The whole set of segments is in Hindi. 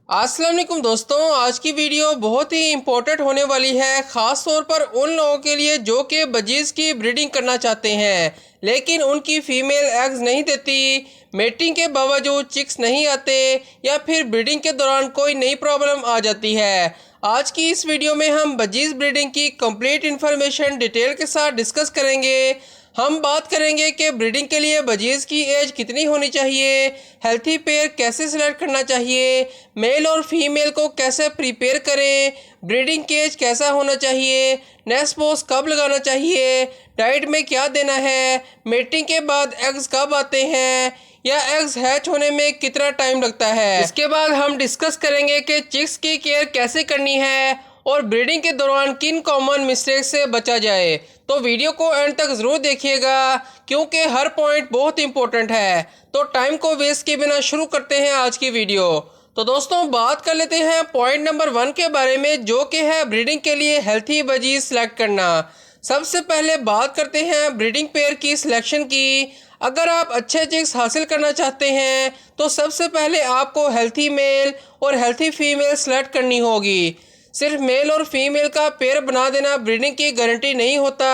अस्सलाम वालेकुम दोस्तों, आज की वीडियो बहुत ही इम्पोर्टेंट होने वाली है, ख़ास तौर पर उन लोगों के लिए जो कि बजीज़ की ब्रीडिंग करना चाहते हैं लेकिन उनकी फ़ीमेल एग्स नहीं देती, मेटिंग के बावजूद चिक्स नहीं आते या फिर ब्रीडिंग के दौरान कोई नई प्रॉब्लम आ जाती है। आज की इस वीडियो में हम बजीज़ ब्रीडिंग की कंप्लीट इन्फॉर्मेशन डिटेल के साथ डिस्कस करेंगे। हम बात करेंगे कि ब्रीडिंग के लिए बजीज़ की एज कितनी होनी चाहिए, हेल्थी पेयर कैसे सिलेक्ट करना चाहिए, मेल और फीमेल को कैसे प्रिपेयर करें, ब्रीडिंग केज कैसा होना चाहिए, नेस्ट बॉक्स कब लगाना चाहिए, डाइट में क्या देना है, मेटिंग के बाद एग्स कब आते हैं या एग्स हैच होने में कितना टाइम लगता है। इसके बाद हम डिस्कस करेंगे कि चिक्स की केयर कैसे करनी है और ब्रीडिंग के दौरान किन कॉमन मिस्टेक से बचा जाए। तो वीडियो को एंड तक ज़रूर देखिएगा क्योंकि हर पॉइंट बहुत इंपॉर्टेंट है। तो टाइम को वेस्ट किए बिना शुरू करते हैं आज की वीडियो। तो दोस्तों बात कर लेते हैं पॉइंट नंबर 1 के बारे में, जो कि है ब्रीडिंग के लिए हेल्थी बजीज सेलेक्ट करना। सबसे पहले बात करते हैं ब्रीडिंग पेयर की सिलेक्शन की। अगर आप अच्छे चिक्स हासिल करना चाहते हैं तो सबसे पहले आपको हेल्थी मेल और हेल्थी फीमेल सेलेक्ट करनी होगी। सिर्फ मेल और फीमेल का पेयर बना देना ब्रीडिंग की गारंटी नहीं होता।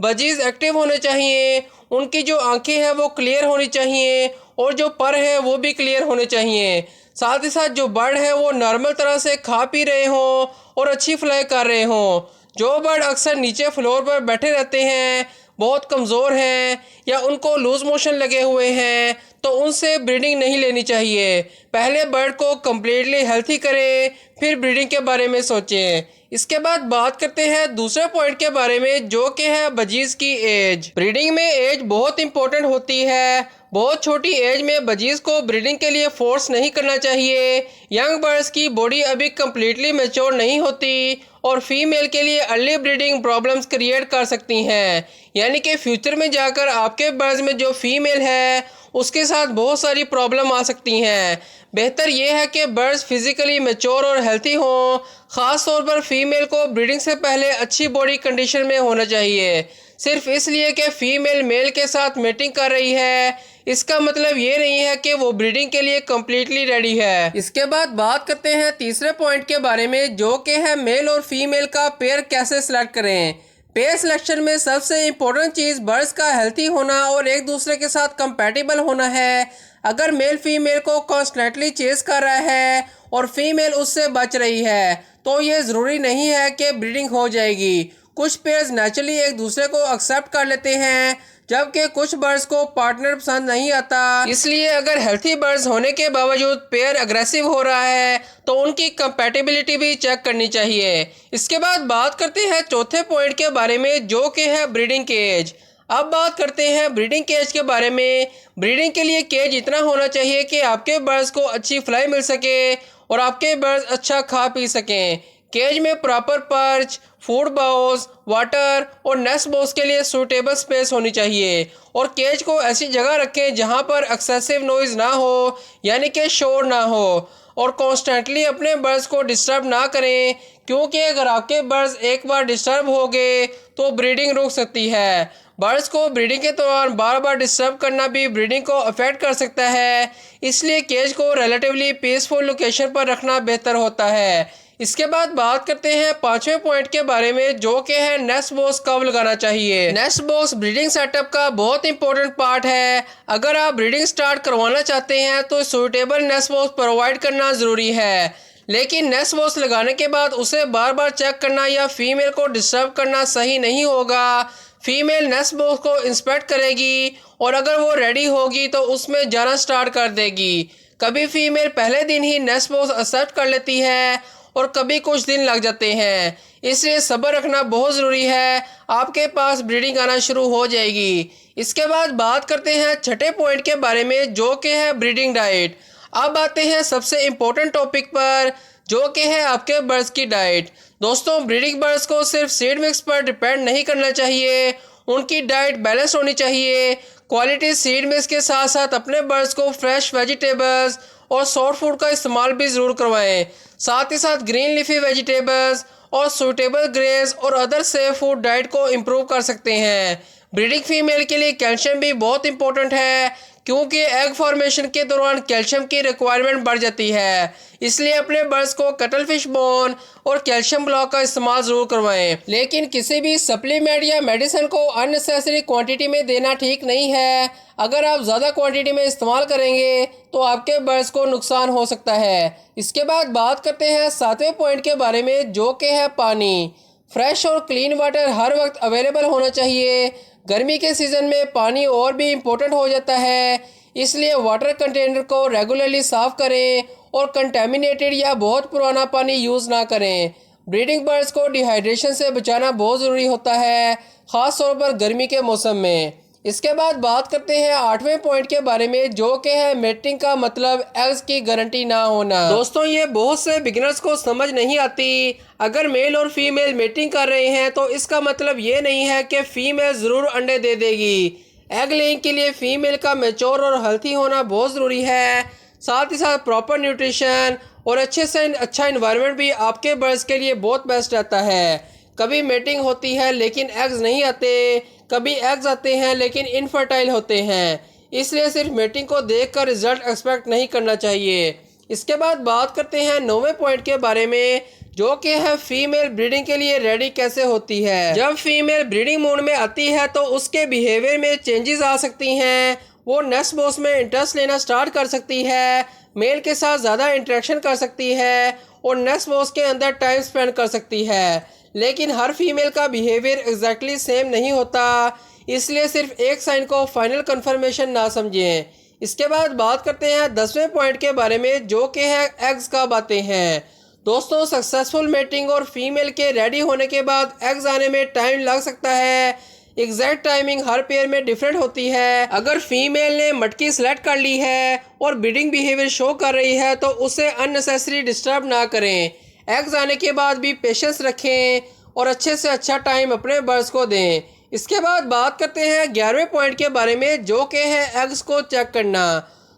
बजीज एक्टिव होने चाहिए, उनकी जो आंखें हैं वो क्लियर होनी चाहिए और जो पर है वो भी क्लियर होने चाहिए। साथ ही साथ जो बर्ड है वो नॉर्मल तरह से खा पी रहे हों और अच्छी फ्लाई कर रहे हों। जो बर्ड अक्सर नीचे फ्लोर पर बैठे रहते हैं, बहुत कमज़ोर हैं या उनको लूज़ मोशन लगे हुए हैं तो उनसे ब्रीडिंग नहीं लेनी चाहिए। पहले बर्ड को कम्प्लीटली हेल्थी करें, फिर ब्रीडिंग के बारे में सोचें। इसके बाद बात करते हैं दूसरे पॉइंट के बारे में, जो कि है बजीज की एज। ब्रीडिंग में एज बहुत इंपॉर्टेंट होती है। बहुत छोटी एज में बजीज को ब्रीडिंग के लिए फोर्स नहीं करना चाहिए। यंग बर्ड्स की बॉडी अभी कम्प्लीटली मैच्योर नहीं होती और फीमेल के लिए अर्ली ब्रीडिंग प्रॉब्लम्स क्रिएट कर सकती हैं, यानी कि फ्यूचर में जाकर आपके बर्ड्स में जो फीमेल है उसके साथ बहुत सारी प्रॉब्लम आ सकती हैं। बेहतर यह है कि बर्ड्स फिजिकली मैच्योर और हेल्थी हों। ख़ास तौर पर फीमेल को ब्रीडिंग से पहले अच्छी बॉडी कंडीशन में होना चाहिए। सिर्फ इसलिए कि फीमेल मेल के साथ मेटिंग कर रही है इसका मतलब ये नहीं है कि वो ब्रीडिंग के लिए कम्प्लीटली रेडी है। इसके बाद बात करते हैं तीसरे पॉइंट के बारे में, जो कि है मेल और फीमेल का पेयर कैसे सिलेक्ट करें। पेयर सिलेक्शन में सबसे इम्पोर्टेंट चीज़ बर्ड्स का हेल्थी होना और एक दूसरे के साथ कंपैटिबल होना है। अगर मेल फीमेल को कॉन्स्टेंटली चेस कर रहा है और फीमेल उससे बच रही है तो ये ज़रूरी नहीं है कि ब्रीडिंग हो जाएगी। कुछ पेयर्स नेचुरली एक दूसरे को एक्सेप्ट कर लेते हैं जबकि कुछ बर्ड्स को पार्टनर पसंद नहीं आता। इसलिए अगर हेल्थी बर्ड्स होने के बावजूद पेयर अग्रेसिव हो रहा है तो उनकी कंपैटिबिलिटी भी चेक करनी चाहिए। इसके बाद बात करते हैं चौथे पॉइंट के बारे में, जो कि है ब्रीडिंग केज। अब बात करते हैं ब्रीडिंग केज के बारे में। ब्रीडिंग के लिए केज इतना होना चाहिए कि आपके बर्ड्स को अच्छी फ्लाई मिल सके और आपके बर्ड्स अच्छा खा पी सकें। केज में proper perch, food bowls, water और नेस्ट बॉक्स के लिए सूटेबल स्पेस होनी चाहिए और केज को ऐसी जगह रखें जहां पर एक्सेसिव नॉइज़ ना हो, यानी कि शोर ना हो, और कॉन्स्टेंटली अपने बर्ड्स को डिस्टर्ब ना करें क्योंकि अगर आपके बर्ड्स एक बार डिस्टर्ब हो गए तो ब्रीडिंग रुक सकती है। बर्ड्स को ब्रीडिंग के दौरान बार बार डिस्टर्ब करना भी ब्रीडिंग को अफेक्ट कर सकता है, इसलिए केज को रिलेटिवली पीसफुल लोकेशन पर रखना बेहतर होता है। इसके बाद बात करते हैं पांचवें पॉइंट के बारे में, जो कि है नेस्ट बॉक्स कब लगाना चाहिए। नेस्ट बॉक्स ब्रीडिंग सेटअप का बहुत इंपॉर्टेंट पार्ट है। अगर आप ब्रीडिंग स्टार्ट करवाना चाहते हैं तो सूटेबल नेस्ट बॉक्स प्रोवाइड करना ज़रूरी है, लेकिन नेस्ट बॉक्स लगाने के बाद उसे बार बार चेक करना या फीमेल को डिस्टर्ब करना सही नहीं होगा। फीमेल नेस्ट बॉक्स को इंस्पेक्ट करेगी और अगर वो रेडी होगी तो उसमें जाना स्टार्ट कर देगी। कभी फीमेल पहले दिन ही नेस्ट बॉक्स एक्सेप्ट कर लेती है और कभी कुछ दिन लग जाते हैं, इसलिए सब्र रखना बहुत ज़रूरी है। आपके पास ब्रीडिंग आना शुरू हो जाएगी। इसके बाद बात करते हैं छठे पॉइंट के बारे में, जो कि है ब्रीडिंग डाइट। अब आते हैं सबसे इम्पोर्टेंट टॉपिक पर, जो कि है आपके बर्ड्स की डाइट। दोस्तों ब्रीडिंग बर्ड्स को सिर्फ सीड मिक्स पर डिपेंड नहीं करना चाहिए, उनकी डाइट बैलेंस होनी चाहिए। क्वालिटी सीड मिक्स के साथ साथ अपने बर्ड्स को फ्रेश वेजिटेबल्स और सॉफ्ट फूड का इस्तेमाल भी ज़रूर करवाएं। साथ ही साथ ग्रीन लीफी वेजिटेबल्स और सूटेबल ग्रेन्स और अदर सेफ फूड डाइट को इम्प्रूव कर सकते हैं। ब्रीडिंग फीमेल के लिए कैल्शियम भी बहुत इंपॉर्टेंट है क्योंकि एग फॉर्मेशन के दौरान कैल्शियम की रिक्वायरमेंट बढ़ जाती है। इसलिए अपने बर्ड्स को कटल फिश बोन और कैल्शियम ब्लॉक का इस्तेमाल ज़रूर करवाएं। लेकिन किसी भी सप्लीमेंट या मेडिसिन को अननेसेसरी क्वांटिटी में देना ठीक नहीं है। अगर आप ज़्यादा क्वांटिटी में इस्तेमाल करेंगे तो आपके बर्ड्स को नुकसान हो सकता है। इसके बाद बात करते हैं 7वें पॉइंट के बारे में, जो कि है पानी। फ्रेश और क्लीन वाटर हर वक्त अवेलेबल होना चाहिए। गर्मी के सीज़न में पानी और भी इम्पोर्टेंट हो जाता है, इसलिए वाटर कंटेनर को रेगुलरली साफ़ करें और कंटेमिनेटेड या बहुत पुराना पानी यूज़ ना करें। ब्रीडिंग बर्ड्स को डिहाइड्रेशन से बचाना बहुत ज़रूरी होता है, ख़ास तौर पर गर्मी के मौसम में। इसके बाद बात करते हैं 8वें पॉइंट के बारे में, जो कि है मेटिंग का मतलब एग्स की गारंटी ना होना। दोस्तों, ये बहुत से बिगिनर्स को समझ नहीं आती। अगर मेल और फीमेल मेटिंग कर रहे हैं तो इसका मतलब ये नहीं है कि फ़ीमेल ज़रूर अंडे दे देगी। एग लेइंग के लिए फ़ीमेल का मैच्योर और हेल्थी होना बहुत ज़रूरी है। साथ ही साथ प्रॉपर न्यूट्रिशन और अच्छे से अच्छा इन्वायरमेंट भी आपके बर्ड्स के लिए बहुत बेस्ट रहता है। कभी मेटिंग होती है लेकिन एग्स नहीं आते, कभी एग्स आते हैं लेकिन इनफर्टाइल होते हैं। इसलिए सिर्फ मेटिंग को देखकर रिजल्ट एक्सपेक्ट नहीं करना चाहिए। इसके बाद बात करते हैं 9वें पॉइंट के बारे में, जो कि है फीमेल ब्रीडिंग के लिए रेडी कैसे होती है। जब फीमेल ब्रीडिंग मोड में आती है तो उसके बिहेवियर में चेंजेस आ सकती हैं। वो नेस्ट बॉक्स में इंटरेस्ट लेना स्टार्ट कर सकती है, मेल के साथ ज़्यादा इंटरेक्शन कर सकती है और नेस्ट बॉक्स के अंदर टाइम स्पेंड कर सकती है। लेकिन हर फीमेल का बिहेवियर एग्जैक्टली सेम नहीं होता, इसलिए सिर्फ एक साइन को फाइनल कंफर्मेशन ना समझें। इसके बाद बात करते हैं 10वें पॉइंट के बारे में, जो कि है एग्स का बातें हैं। दोस्तों, सक्सेसफुल मेटिंग और फीमेल के रेडी होने के बाद एग्स आने में टाइम लग सकता है। एग्जैक्ट टाइमिंग हर पेयर में डिफरेंट होती है। अगर फीमेल ने मटकी सेलेक्ट कर ली है और ब्रीडिंग बिहेवियर शो कर रही है तो उसे अननेसेसरी डिस्टर्ब ना करें। एग्स आने के बाद भी पेशेंस रखें और अच्छे से अच्छा टाइम अपने बर्ड्स को दें। इसके बाद बात करते हैं 11वें पॉइंट के बारे में, जो कि है एग्स को चेक करना।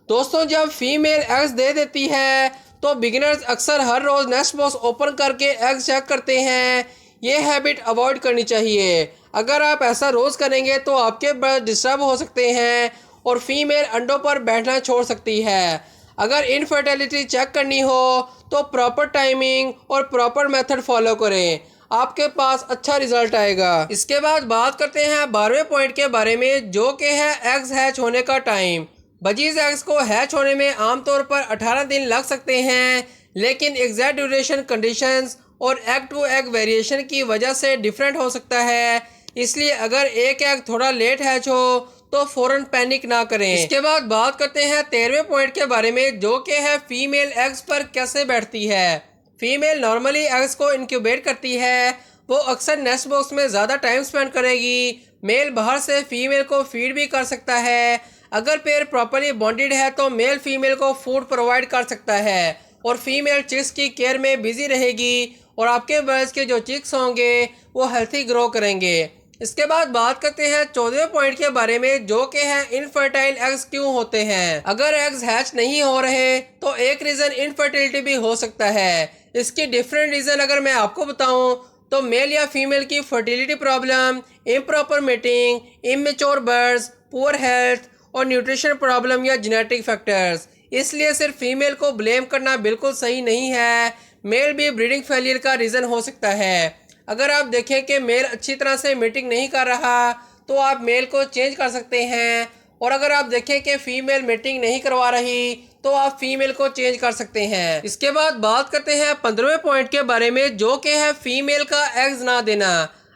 दोस्तों, जब फीमेल एग्स दे देती है तो बिगिनर्स अक्सर हर रोज़ नेस्ट बॉक्स ओपन करके एग्स चेक करते हैं। ये हैबिट अवॉइड करनी चाहिए। अगर आप ऐसा रोज़ करेंगे तो आपके बर्ड्स डिस्टर्ब हो सकते हैं और फीमेल अंडों पर बैठना छोड़ सकती है। अगर इनफर्टिलिटी चेक करनी हो तो प्रॉपर टाइमिंग और प्रॉपर मेथड फॉलो करें, आपके पास अच्छा रिजल्ट आएगा। इसके बाद बात करते हैं 12वें पॉइंट के बारे में, जो कि है एग्स हैच होने का टाइम। बजीज एग्स को हैच होने में आमतौर पर 18 दिन लग सकते हैं, लेकिन एग्जैक्ट ड्यूरेशन कंडीशंस और एग टू एग वेरिएशन की वजह से डिफरेंट हो सकता है। इसलिए अगर एक एग थोड़ा लेट हैच हो तो फ़ौरन पैनिक ना करें। इसके बाद बात करते हैं 13वें पॉइंट के बारे में, जो कि है फीमेल एग्स पर कैसे बैठती है। फीमेल नॉर्मली एग्स को इंक्यूबेट करती है। वो अक्सर नेस्ट बॉक्स में ज़्यादा टाइम स्पेंड करेगी। मेल बाहर से फीमेल को फीड भी कर सकता है। अगर पेयर प्रॉपरली बॉन्डेड है तो मेल फीमेल को फूड प्रोवाइड कर सकता है और फीमेल चिक्स की केयर में बिजी रहेगी और आपके बर्ड्स के जो चिक्स होंगे वो हेल्थी ग्रो करेंगे। इसके बाद बात करते हैं 14वें पॉइंट के बारे में, जो कि है इनफर्टाइल एग्स क्यों होते हैं। अगर एग्स हैच नहीं हो रहे तो एक रीज़न इनफर्टिलिटी भी हो सकता है। इसकी डिफरेंट रीज़न अगर मैं आपको बताऊं तो मेल या फीमेल की fertility problem, improper mating, immature birds, poor health और न्यूट्रिशन प्रॉब्लम या जेनेटिक फैक्टर्स। इसलिए सिर्फ फीमेल को ब्लेम करना बिल्कुल सही नहीं है। मेल भी ब्रीडिंग फेलियर का रीज़न हो सकता है। अगर आप देखें कि मेल अच्छी तरह से मीटिंग नहीं कर रहा तो आप मेल को चेंज कर सकते हैं, और अगर आप देखें कि फीमेल मीटिंग नहीं करवा रही तो आप फीमेल को चेंज कर सकते हैं। इसके बाद बात करते हैं 15वें पॉइंट के बारे में, जो कि है फीमेल का एग्स ना देना।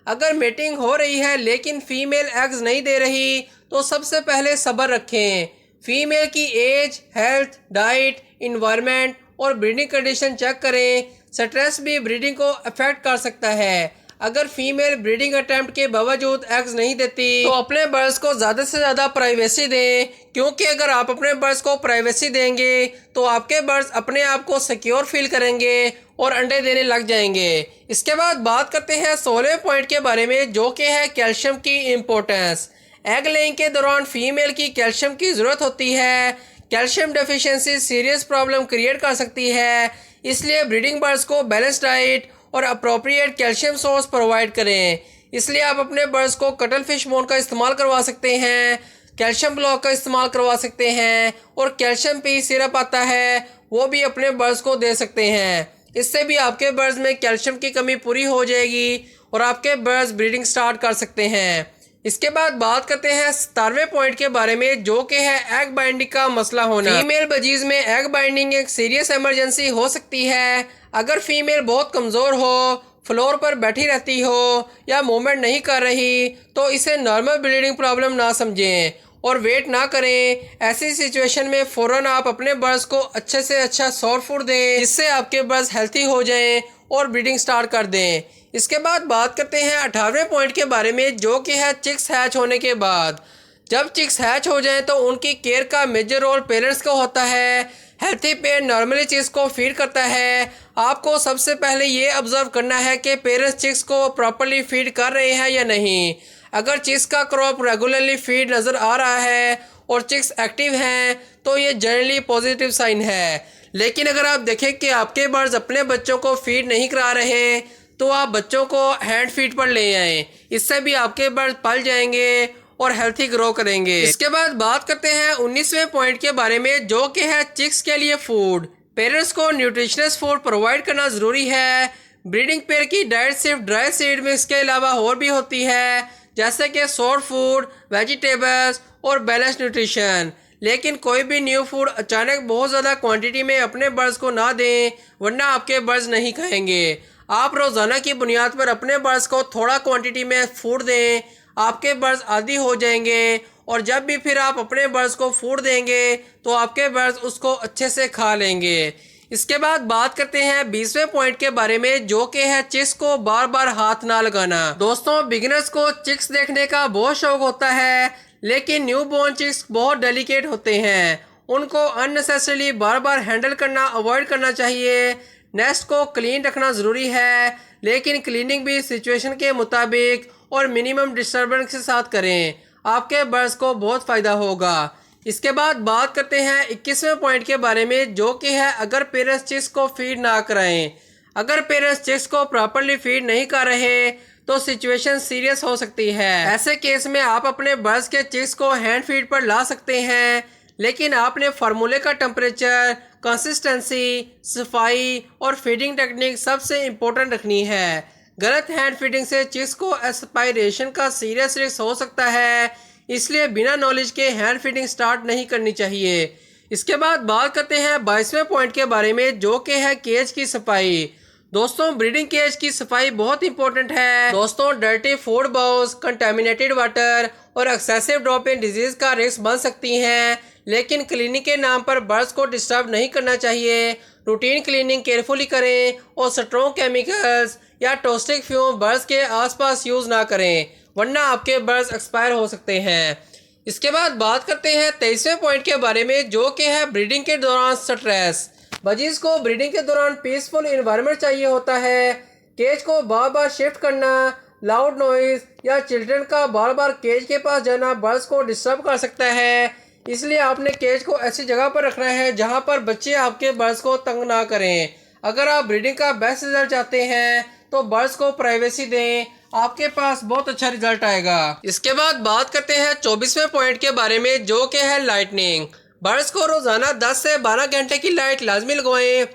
अगर मीटिंग हो रही है लेकिन फीमेल एग्स नहीं दे रही तो सबसे पहले सब्र रखें। फीमेल की एज, हेल्थ, डाइट, इन्वायरमेंट और ब्रीडिंग कंडीशन चेक करें। स्ट्रेस भी ब्रीडिंग को अफेक्ट कर सकता है। अगर फीमेल ब्रीडिंग अटेम्प्ट के बावजूद एग्स नहीं देती तो अपने बर्ड्स को ज़्यादा से ज़्यादा प्राइवेसी दें, क्योंकि अगर आप अपने बर्ड्स को प्राइवेसी देंगे तो आपके बर्ड्स अपने आप को सिक्योर फील करेंगे और अंडे देने लग जाएंगे। इसके बाद बात करते हैं 16वें पॉइंट के बारे में, जो कि है कैल्शियम की इम्पोर्टेंस। एग लेइंग के दौरान फीमेल की कैल्शियम की ज़रूरत होती है। Calcium deficiency serious problem create कर सकती है, इसलिए ब्रीडिंग बर्ड्स को बैलेंस डाइट और अप्रोप्रिएट कैल्शियम सोर्स प्रोवाइड करें। इसलिए आप अपने बर्ड्स को कटल फिश बोन का इस्तेमाल करवा सकते हैं। कैल्शियम ब्लॉक का इस्तेमाल करवा सकते हैं और कैल्शियम पी सिरप आता है वो भी अपने बर्ड्स को दे सकते हैं। इससे भी आपके बर्ड्स में कैल्शियम की कमी पूरी हो जाएगी और आपके बर्ड्स ब्रीडिंग स्टार्ट कर सकते हैं। इसके बाद बात करते हैं 17वें पॉइंट के बारे में, जो कि है एग बाइंडिंग का मसला होना। फीमेल बजीज में एग बाइंडिंग एक सीरियस इमरजेंसी हो सकती है। अगर फीमेल बहुत कमज़ोर हो, फ्लोर पर बैठी रहती हो या मूवमेंट नहीं कर रही तो इसे नॉर्मल ब्रीडिंग प्रॉब्लम ना समझें और वेट ना करें। ऐसी सिचुएशन में फ़ौरन आप अपने बर्ड्स को अच्छे से अच्छा सॉफ्ट फूड दें जिससे आपके बर्ड्स हेल्थी हो जाएं और ब्रीडिंग स्टार्ट कर दें। इसके बाद बात करते हैं 18वें पॉइंट के बारे में, जो कि है चिक्स हैच होने के बाद। जब चिक्स हैच हो जाएं तो उनकी केयर का मेजर रोल पेरेंट्स का होता है। हेल्थी पेयर नॉर्मली चिक्स को फीड करता है। आपको सबसे पहले ये ऑब्जर्व करना है कि पेरेंट्स चिक्स को प्रॉपर्ली फीड कर रहे हैं या नहीं। अगर चिक्स का क्रॉप रेगुलरली फीड नज़र आ रहा है और चिक्स एक्टिव हैं तो ये जनरली पॉजिटिव साइन है। लेकिन अगर आप देखें कि आपके बर्ड्स अपने बच्चों को फीड नहीं करा रहे तो आप बच्चों को हैंड फीड पर ले आएँ। इससे भी आपके बर्ड्स पल जाएंगे और हेल्थी ग्रो करेंगे। इसके बाद बात करते हैं 19वें पॉइंट के बारे में, जो कि है चिक्स के लिए फूड। पेरेंट्स को न्यूट्रिशनस फूड प्रोवाइड करना ज़रूरी है। ब्रीडिंग पेयर की डाइट सिर्फ ड्राई सीड मिक्स के अलावा और भी होती है, जैसे कि सॉफ्ट फूड, वेजिटेबल्स और बैलेंस न्यूट्रिशन। लेकिन कोई भी न्यू फूड अचानक बहुत ज़्यादा क्वांटिटी में अपने बर्ड्स को ना दें, वरना आपके बर्ड्स नहीं खाएंगे। आप रोज़ाना की बुनियाद पर अपने बर्ड्स को थोड़ा क्वांटिटी में फूड दें। आपके बर्ड्स आदी हो जाएंगे और जब भी फिर आप अपने बर्ड्स को फूड देंगे तो आपके बर्ड्स उसको अच्छे से खा लेंगे। इसके बाद बात करते हैं 20वें पॉइंट के बारे में, जो कि है चिक्स को बार बार हाथ ना लगाना। दोस्तों, बिगिनर्स को चिक्स देखने का बहुत शौक होता है, लेकिन न्यू बॉर्न चिक्स बहुत डेलिकेट होते हैं। उनको अननेसेसरीली बार बार हैंडल करना अवॉइड करना चाहिए। नेस्ट को क्लीन रखना ज़रूरी है, लेकिन क्लीनिंग भी सिचुएशन के मुताबिक और मिनिमम डिस्टर्बेंस के साथ करें। आपके बर्ड्स को बहुत फ़ायदा होगा। इसके बाद बात करते हैं 21वें पॉइंट के बारे में, जो कि है अगर पेरेंट्स चिक्स को फीड ना कराएं। अगर पेरेंट्स चिक्स को प्रॉपर्ली फीड नहीं कर रहे तो सिचुएशन सीरियस हो सकती है। ऐसे केस में आप अपने बर्ड्स के चिक्स को हैंड फीड पर ला सकते हैं, लेकिन आपने फार्मूले का टेम्परेचर, कंसिस्टेंसी, सफाई और फीडिंग टेक्निक सबसे इम्पोर्टेंट रखनी है। गलत हैंड फीडिंग से चिक्स को एस्पायरेशन का सीरियस रिस्क हो सकता है, इसलिए बिना नॉलेज के हैंड फीडिंग स्टार्ट नहीं करनी चाहिए। इसके बाद बात करते हैं 22वें पॉइंट के बारे में, जो कि है केज की सफाई। दोस्तों, ब्रीडिंग केज की सफाई बहुत इंपॉर्टेंट है। दोस्तों, dirty food bowls, contaminated water और एक्सेसिव ड्रॉप इन डिजीज का रिस्क बन सकती हैं, लेकिन क्लीनिंग के नाम पर बर्ड्स को डिस्टर्ब नहीं करना चाहिए। रूटीन क्लीनिंग केयरफुली करें और स्ट्रॉन्ग केमिकल्स या टॉक्सिक फ्यूम बर्ड्स के आसपास यूज़ ना करें, वरना आपके बर्ड्स एक्सपायर हो सकते हैं। इसके बाद बात करते हैं 23वें पॉइंट के बारे में, जो कि है ब्रीडिंग के दौरान स्ट्रेस। बजीज को ब्रीडिंग के दौरान पीसफुल इन्वायरमेंट चाहिए होता है। केज को बार बार शिफ्ट करना, लाउड नॉइज या चिल्ड्रन का बार बार केज के पास जाना बर्ड्स को डिस्टर्ब कर सकता है। इसलिए आपने केज को ऐसी जगह पर रखना है जहां पर बच्चे आपके बर्ड्स को तंग ना करें। अगर आप ब्रीडिंग का बेस्ट रिजल्ट चाहते हैं तो बर्ड्स को प्राइवेसी दें, आपके पास बहुत अच्छा रिजल्ट आएगा। इसके बाद बात करते हैं 24वें पॉइंट के बारे में, जो कि है लाइटनिंग। बर्ड्स को रोजाना 10 से 12 घंटे की लाइट लाजमी लगवाएं,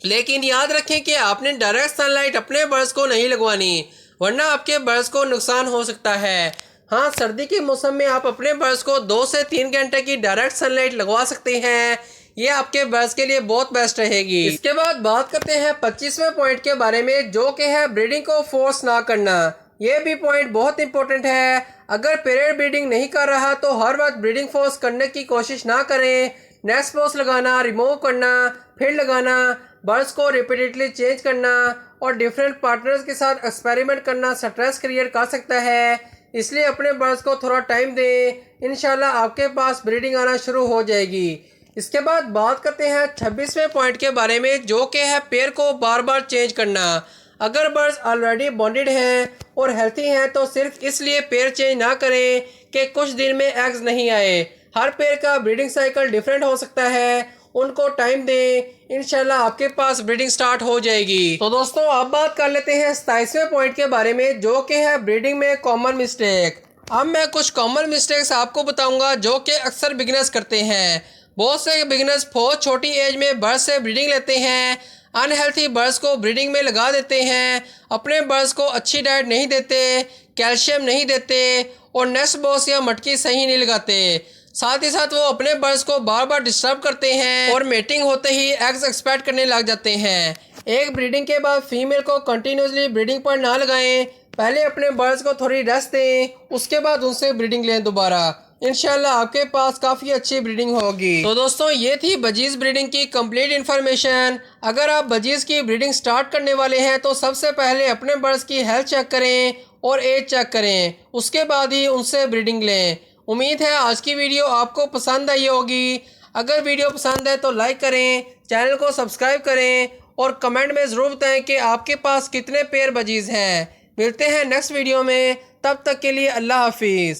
लेकिन याद रखें कि आपने डायरेक्ट सनलाइट अपने बर्ड्स को नहीं लगवानी, वरना आपके बर्ड्स को नुकसान हो सकता है। हाँ, सर्दी के मौसम में आप अपने बर्ड्स को 2 से 3 घंटे की डायरेक्ट सनलाइट लगवा सकते हैं। ये आपके बर्ड्स के लिए बहुत बेस्ट रहेगी। इसके बाद बात करते हैं 25वें पॉइंट के बारे में, जो कि है ब्रीडिंग को फोर्स ना करना। ये भी पॉइंट बहुत इंपॉर्टेंट है। अगर पेरेंट ब्रीडिंग नहीं कर रहा तो हर वक्त ब्रीडिंग फोर्स करने की कोशिश ना करें। नेस्ट पोस्ट लगाना, रिमूव करना, फिर लगाना, बर्ड्स को रिपीटेडली चेंज करना और डिफरेंट पार्टनर्स के साथ एक्सपेरिमेंट करना स्ट्रेस क्रिएट कर सकता है। इसलिए अपने बर्ड्स को थोड़ा टाइम दें, इंशाल्लाह आपके पास ब्रीडिंग आना शुरू हो जाएगी। इसके बाद बात करते हैं 26वें पॉइंट के बारे में, जो कि है पेयर को बार बार चेंज करना। अगर बर्ड्स ऑलरेडी बॉन्डेड हैं और हेल्थी हैं तो सिर्फ इसलिए पेयर चेंज ना करें कि कुछ दिन में एग्स नहीं आए। हर पेयर का ब्रीडिंग साइकिल डिफरेंट हो सकता है, उनको टाइम दें, इंशाल्लाह आपके पास ब्रीडिंग स्टार्ट हो जाएगी। तो दोस्तों, अब बात कर लेते हैं 27वें पॉइंट के बारे में, जो कि है ब्रीडिंग में कॉमन मिस्टेक। अब मैं कुछ कॉमन मिस्टेक्स आपको बताऊंगा जो कि अक्सर बिगिनर्स करते हैं। बहुत से बिगिनर्स बहुत छोटी एज में बर्ड्स से ब्रीडिंग लेते हैं, अनहेल्थी बर्ड्स को ब्रीडिंग में लगा देते हैं, अपने बर्ड्स को अच्छी डाइट नहीं देते, कैल्शियम नहीं देते और नेस्ट बॉक्स या मटकी सही नहीं लगाते। साथ ही साथ वो अपने बर्ड्स को बार बार डिस्टर्ब करते हैं और मेटिंग होते ही एग्स एक्सपेक्ट करने लग जाते हैं। एक ब्रीडिंग के बाद फीमेल को कंटिन्यूसली ब्रीडिंग पर ना लगाएं, पहले अपने बर्ड्स को थोड़ी रेस्ट दें, उसके बाद उनसे ब्रीडिंग लें दोबारा। इंशाल्लाह आपके पास काफ़ी अच्छी ब्रीडिंग होगी। तो दोस्तों ये थी बजीज़ ब्रीडिंग की कंप्लीट इन्फॉर्मेशन। अगर आप बजीज़ की ब्रीडिंग स्टार्ट करने वाले हैं तो सबसे पहले अपने बर्ड्स की हेल्थ चेक करें और एज चेक करें, उसके बाद ही उनसे ब्रीडिंग लें। उम्मीद है आज की वीडियो आपको पसंद आई होगी। अगर वीडियो पसंद है तो लाइक करें, चैनल को सब्सक्राइब करें और कमेंट में ज़रूर बताएं कि आपके पास कितने पेयर बजीज़ हैं। मिलते हैं नेक्स्ट वीडियो में, तब तक के लिए अल्लाह हाफिज़।